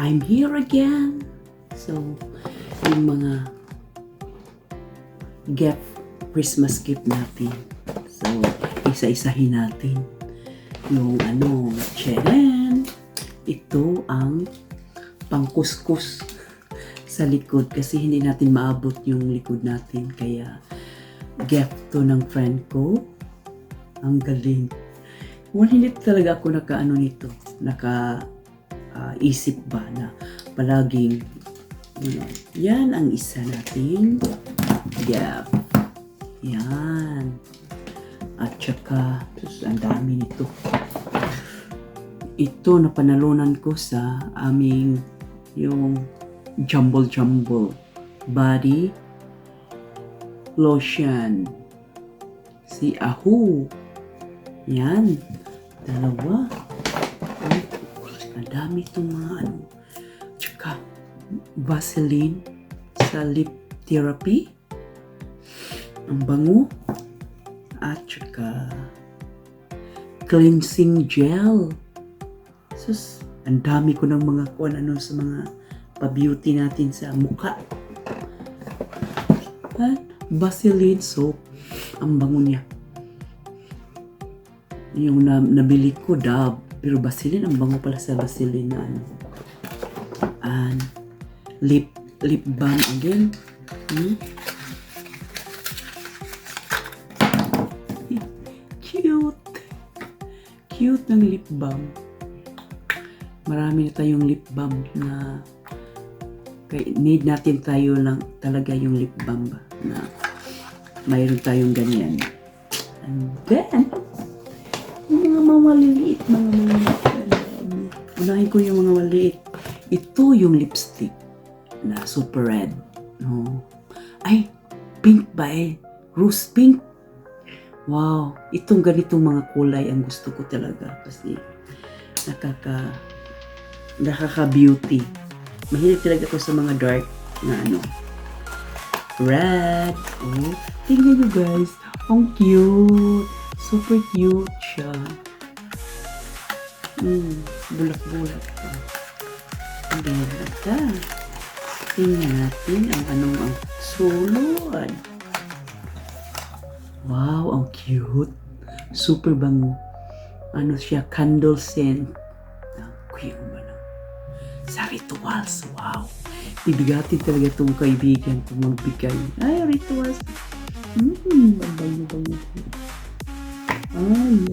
I'm here again. So, yung mga Christmas gift natin. So, isa-isahin natin. Yung charan. Ito ang pangkuskus sa likod kasi hindi natin maabot yung likod natin. Kaya, gift to ng friend ko. Ang galing. Hindi talaga ako nito. Isip ba na palaging yan ang isa nating gift. Yan. At saka, ang dami nito. Ito na panalunan ko sa aming yung jumble body lotion. Si Ahu. Yan. Dalawa. Ang dami itong mga Tsaka, Vaseline sa lip therapy. Ang bango. At tsaka, cleansing gel. Sus, ang dami ko ng mga sa mga pa-beauty natin sa mukha. At Vaseline soap. Ang bango niya. Yung nabili ko, Dove. Pero Vaseline, ang bango pala sa Vaseline na And lip balm again. Cute ng lip balm. Marami na tayong lip balm na need natin tayo lang talaga yung lip balm ba na mayroon tayong ganyan. And then, yung mga maliliit. Unahin ko yung mga maliit. Ito yung lipstick na super red. No. Ay, pink ba Rose pink. Wow, itong ganitong mga kulay ang gusto ko talaga kasi nakaka-beauty. Mahilig talaga ako sa mga dark na red. Oh, tingnan nyo guys. Ang cute. Super cute siya. Bulak-bulak pa. And then, tingnan natin ang sulod. Wow, ang cute. Super bango. Siya, candle scent. Cute ba na? Sa rituals, wow. Ibigatin talaga itong kaibigan kung magbigay. Ay, rituals. Bango. Ay.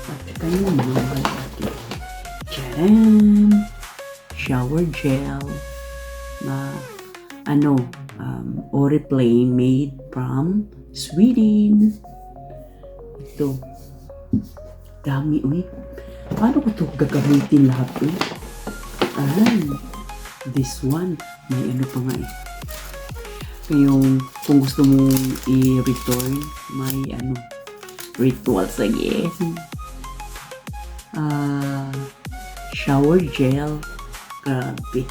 At saka yung mga natin. Charan! Shower gel na Oriflame made from Sweden. Ito. Dami, Paano ko ito gagamitin lahat, This one, may pa nga kung gusto mong i-return, may rituals again. Shower gel. Grabe.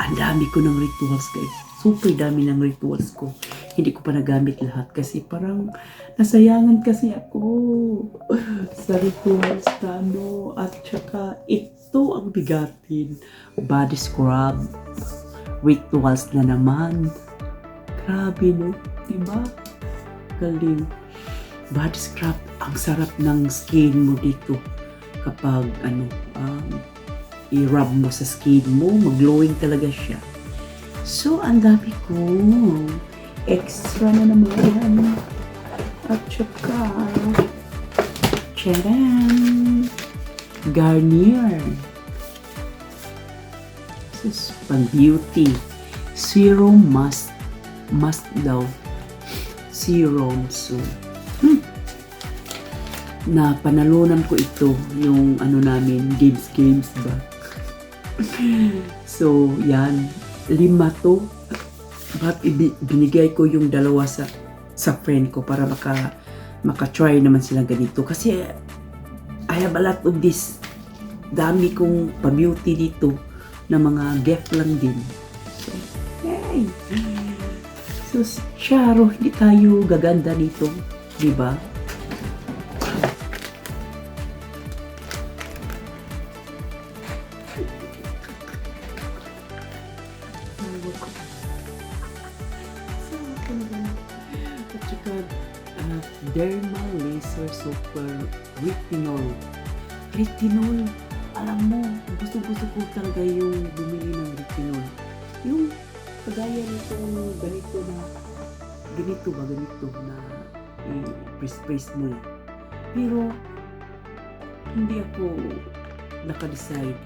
Ang dami ko ng rituals, guys. Super dami ng rituals ko. Hindi ko pa nagamit lahat kasi parang nasayangan kasi ako sa rituals na At saka ito ang bigatin. Body scrub. Rituals na naman. Grabe, no? Diba? Galing. Body scrub. Ang sarap ng skin mo dito. Kapag, i-rub mo sa skin mo, mag-glowing talaga siya. So, ang dami ko. Extra na naman. At saka, charan! Garnier. This is pang beauty. Serum must love. Serum. So, na panalunan ko ito yung namin games ba. So yan 5 to but binigay ko yung 2 sa friend ko para maka-try naman sila ganito kasi I have a lot of this. Dami kong pa-beauty dito na mga gift lang din. So, yay! So, Charo, hindi tayo gaganda dito, di ba? asawa ko. Asawa ko na ganun. At saka, Derma Laser Super Retinol. Retinol, alam mo, gusto-gusto ko talaga yung bumili ng retinol. Yung kagaya nitong ganito na i-press mo lang. Pero, hindi ako naka-decide.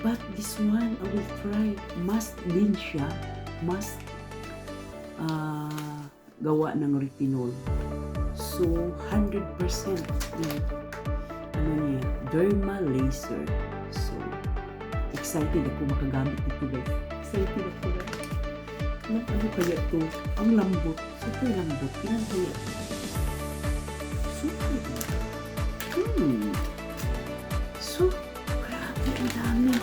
But this one, I will try. Must din siya. Must gawa ng retinol. So, 100% yung niya, Derma Laser. So, excited ako makagamit ito guys. Excited ako guys. Ano kaya ito? Ang lambot. Super lambot. Ilan kaya? Super lambot. So, grabe ang dami.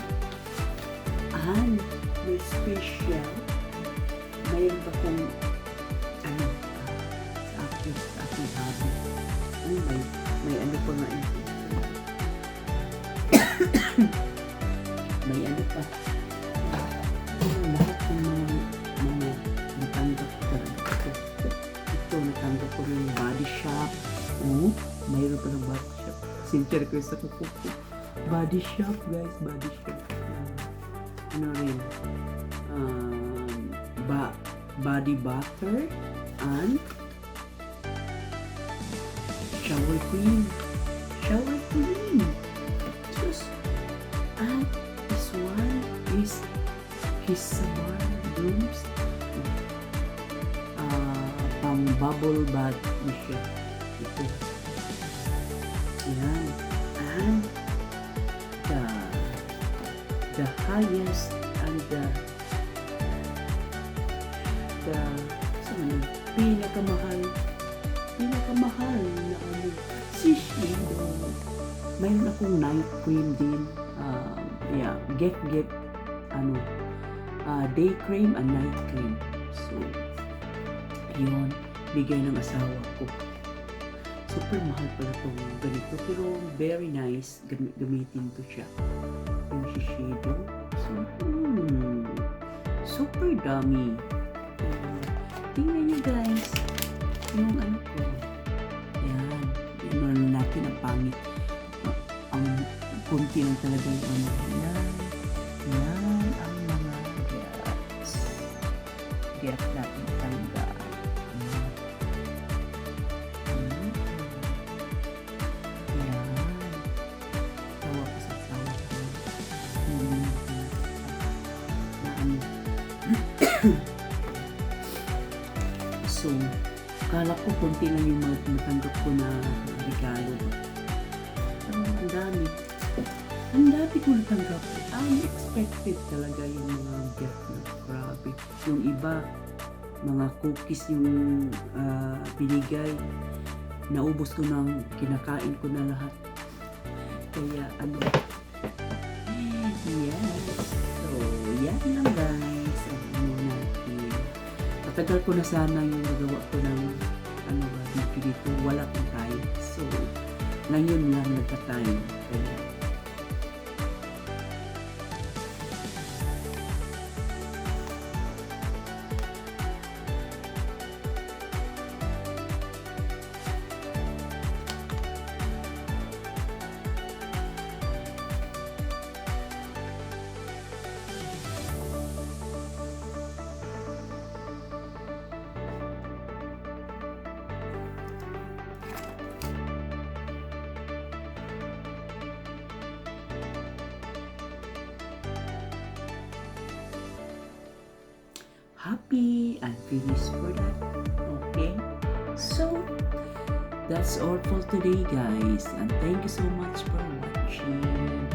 And, may special. Mayroon pa kong sa aking hobby. May ano pa nga ito. May ano pa. Lahat ng mga natanggap ko talaga. Ito, natanggap ko yung body shop. Mayroon pa ng body shop. Sinter ko sa kukuko. Body shop, guys. Body shop. Ano rin? Body butter and shower cream. Shower cream. Just, and this one is Hissamar Blooms. Pang bubble bath na siya. Ito. Ayan. And the highest and the pinakamahal na Shiseido. Mayroon akong night cream din. Get day cream and night cream. So, yun, bigay ng asawa ko. Super mahal pala itong ganito, pero very nice gamitin to siya. Yung Shiseido. So, super dami. Tingnan nyo guys, yung ano ko. Yan. Yan natin ang pangit. Ang kunti lang talaga yung ano. Yan ang mga gets. Get natin talaga. Yan. Tawa ko sa tawa ko. So, kala ko konti lang yung mga natanggap ko na regalo. Pero ang dami. Ang dami ko natanggap. Unexpected talaga yung mga gift na grabe. Yung iba, mga cookies yung binigay. Naubos ko nang kinakain ko na lahat. Kaya ano. Yes. So, yan lang guys. Ano natin. Matagal ko na sana yung nagawa ko ng video dito. Wala akong time. So, ngayon lang nagka-time. Kaya, happy and finished for that. Okay, so that's all for today guys, and thank you so much for watching.